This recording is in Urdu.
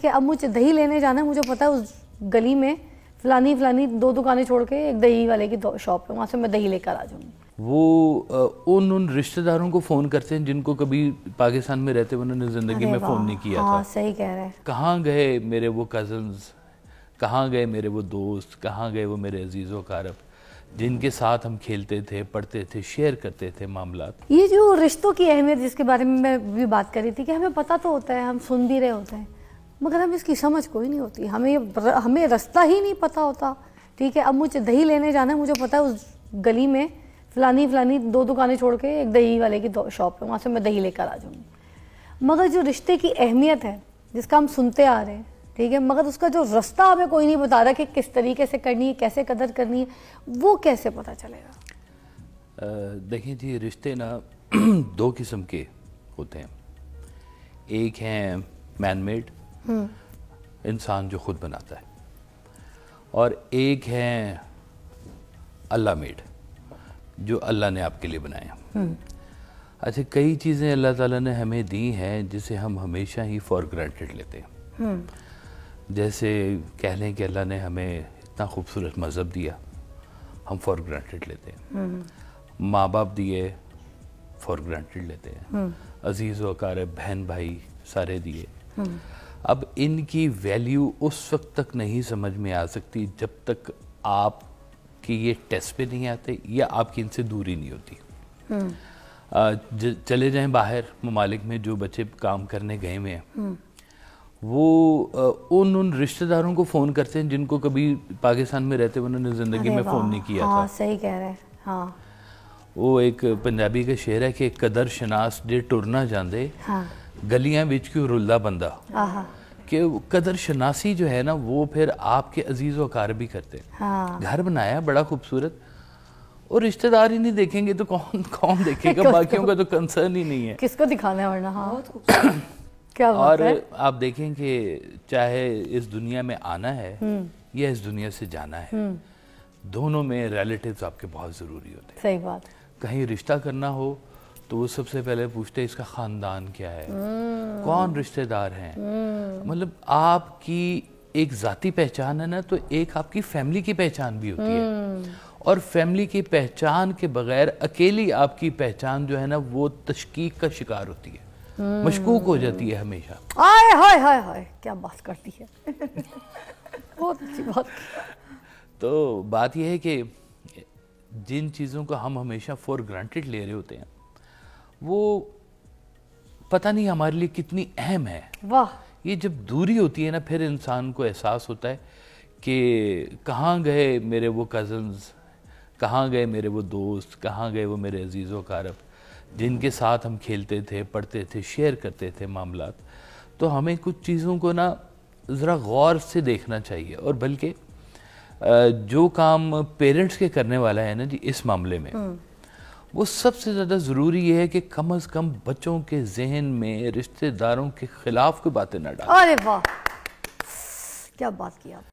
ٹھیک ہے. اب مجھے دہی لینے جانا ہے, مجھے پتا ہے اس گلی میں فلانی 2 دکانیں چھوڑ کے ایک دہی والے کی شاپ ہے, وہاں سے میں دہی لے کر آ جاؤں گی. وہ ان رشتہ داروں کو فون کرتے ہیں جن کو کبھی پاکستان میں رہتے انہوں نے زندگی میں فون نہیں کیا تھا. ہاں صحیح کہہ رہے ہیں. کہاں گئے میرے وہ کزنز, کہاں گئے میرے وہ دوست, کہاں گئے وہ میرے عزیز و اقارب جن کے ساتھ ہم کھیلتے تھے, پڑھتے تھے, شیئر کرتے تھے معاملات. یہ جو رشتوں کی اہمیت جس کے بارے میں بھی بات کر رہی تھی کہ ہمیں پتہ تو ہوتا ہے, ہم سن بھی رہے ہوتے ہیں, مگر ہمیں اس کی سمجھ کوئی نہیں ہوتی, ہمیں رستہ ہی نہیں پتہ ہوتا. ٹھیک ہے. اب مجھے دہی لینے جانا ہے, مجھے پتا ہے اس گلی میں فلانی 2 دکانیں چھوڑ کے ایک دہی والے کی شاپ ہے, وہاں سے میں دہی لے کر آ جاؤں گی. مگر جو رشتے کی اہمیت ہے جس کا ہم سنتے آ رہے ہیں, ٹھیک ہے, مگر اس کا جو رستہ ہمیں کوئی نہیں بتا رہا کہ کس طریقے سے کرنی ہے, کیسے قدر کرنی ہے, وہ کیسے پتہ چلے گا؟ دیکھیں جی, رشتے نا 2 قسم کے ہوتے ہیں. ایک ہیں مین میڈ, انسان جو خود بناتا ہے, اور ایک ہیں اللہ میڈ جو اللہ نے آپ کے لیے بنائے ہیں. اچھا, کئی چیزیں اللہ تعالیٰ نے ہمیں دی ہیں جسے ہم ہمیشہ ہی فار گرانٹیڈ لیتے ہیں. جیسے کہہ لیں کہ اللہ نے ہمیں اتنا خوبصورت مذہب دیا, ہم فار گرانٹیڈ لیتے ہیں. ماں باپ دیے, فار گرانٹیڈ لیتے ہیں. عزیز و اقارب, بہن بھائی سارے دیے. اب ان کی ویلیو اس وقت تک نہیں سمجھ میں آ سکتی جب تک آپ کی یہ ٹیسٹ پہ نہیں آتے یا آپ کی ان سے دوری نہیں ہوتی. چلے جائیں باہر ممالک میں, جو بچے کام کرنے گئے ہوئے ہیں وہ ان رشتہ داروں کو فون کرتے ہیں جن کو کبھی پاکستان میں رہتے انہوں نے زندگی میں فون نہیں کیا تھا. ہاں صحیح کہہ رہے ہیں. ہاں, وہ ایک پنجابی کا شعر ہے کہ قدر شناس جے ٹر نہ جاندے گلیاں وچ کیوں رلدا بندہ, کہ قدر شناسی جو ہے نا وہ پھر آپ کے عزیز و اقارب بھی کرتے ہیں. گھر بنایا بڑا خوبصورت, اور رشتہ دار ہی نہیں دیکھیں گے تو کون دیکھے گا, باقیوں کا تو کنسرن ہی نہیں ہے, کس کو دکھانا ہے ورنہ. ہاں اور آپ دیکھیں کہ چاہے اس دنیا میں آنا ہے یا اس دنیا سے جانا ہے, دونوں میں ریلیٹیوز آپ کے بہت ضروری ہوتے ہیں. صحیح بات. کہیں رشتہ کرنا ہو تو وہ سب سے پہلے پوچھتے ہیں اس کا خاندان کیا ہے, کون رشتہ دار ہیں. مطلب آپ کی ایک ذاتی پہچان ہے نا, تو ایک آپ کی فیملی کی پہچان بھی ہوتی ہے, اور فیملی کی پہچان کے بغیر اکیلی آپ کی پہچان جو ہے نا وہ تشکیک کا شکار ہوتی ہے, مشکوک ہو جاتی ہے ہمیشہ. آئے ہائے ہائے ہائے, کیا بات کرتی ہے, بہت اچھی بات. تو بات یہ ہے کہ جن چیزوں کو ہم ہمیشہ فور گرانٹیڈ لے رہے ہوتے ہیں وہ پتہ نہیں ہمارے لیے کتنی اہم ہے. واہ. یہ جب دوری ہوتی ہے نا پھر انسان کو احساس ہوتا ہے کہ کہاں گئے میرے وہ کزنز, کہاں گئے میرے وہ دوست, کہاں گئے وہ میرے عزیز و اقارب جن کے ساتھ ہم کھیلتے تھے, پڑھتے تھے, شیئر کرتے تھے معاملات. تو ہمیں کچھ چیزوں کو نا ذرا غور سے دیکھنا چاہیے, اور بلکہ جو کام پیرنٹس کے کرنے والا ہے نا جی اس معاملے میں, وہ سب سے زیادہ ضروری یہ ہے کہ کم از کم بچوں کے ذہن میں رشتہ داروں کے خلاف کوئی باتیں نہ ڈالیں. ارے واہ, کیا بات کی آپ.